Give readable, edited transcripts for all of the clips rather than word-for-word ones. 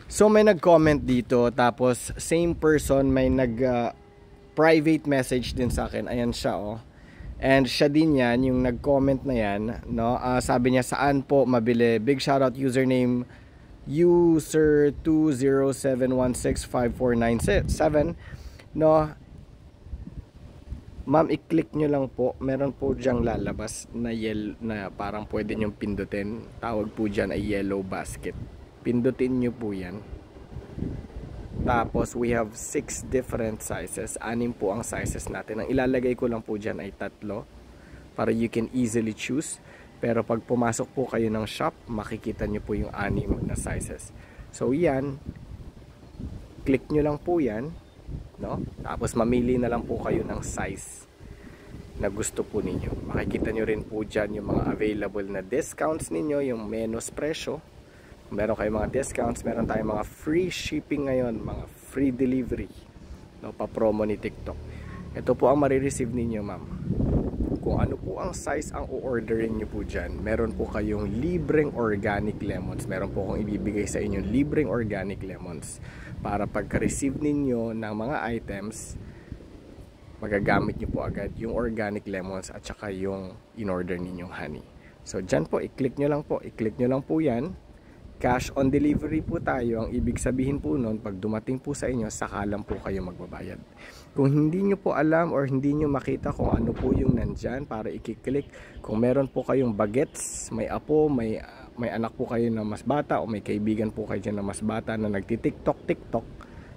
So may nag-comment dito, tapos same person may private message din sa akin. Ayan siya, oh. And siya din yan, yung nag-comment na yan, no? Sabi niya, saan po mabili? Big shoutout, username user 207165497, no? Ma'am, i-click nyo lang po. Meron po diyang lalabas na na parang pwede nyong pindutin. Tawag po dyan ay yellow basket. Pindutin nyo po yan. Tapos we have 6 different sizes. 6 po ang sizes natin. Ang ilalagay ko lang po dyan ay 3 para you can easily choose. Pero pag pumasok po kayo ng shop, makikita nyo po yung 6 na sizes. So yan, click nyo lang po yan, no? Tapos mamili na lang po kayo ng size na gusto po ninyo. Makikita nyo rin po dyan yung mga available na discounts ninyo, yung menos presyo. Meron kayong mga discounts, meron tayong mga free shipping ngayon, mga free delivery, no, pa promo ni TikTok. Ito po ang marireceive ninyo, ma'am. Kung ano po ang size ang o-orderin nyo po dyan, meron po kayong libreng organic lemons. Meron po akong ibibigay sa inyo libreng organic lemons para pagka-receive ninyo ng mga items, magagamit nyo po agad yung organic lemons at saka yung in-order ninyong honey. So dyan po, i-click nyo lang po. I-click nyo lang po yan. Cash on delivery po tayo. Ang ibig sabihin po nun, pag dumating po sa inyo, saka lang po kayo magbabayad. Kung hindi nyo po alam or hindi nyo makita kung ano po yung nandyan para i-click, kung meron po kayong bagets, may apo, may anak po kayo na mas bata o may kaibigan po kayo dyan na mas bata na nagti-TikTok,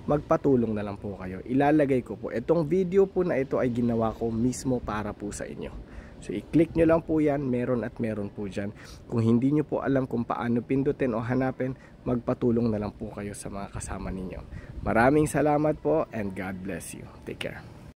magpatulong na lang po kayo. Ilalagay ko po. Itong video po na ito ay ginawa ko mismo para po sa inyo. So i-click nyo lang po yan, meron at meron po dyan. Kung hindi nyo po alam kung paano pindutin o hanapin, magpatulong na lang po kayo sa mga kasama ninyo. Maraming salamat po and God bless you. Take care.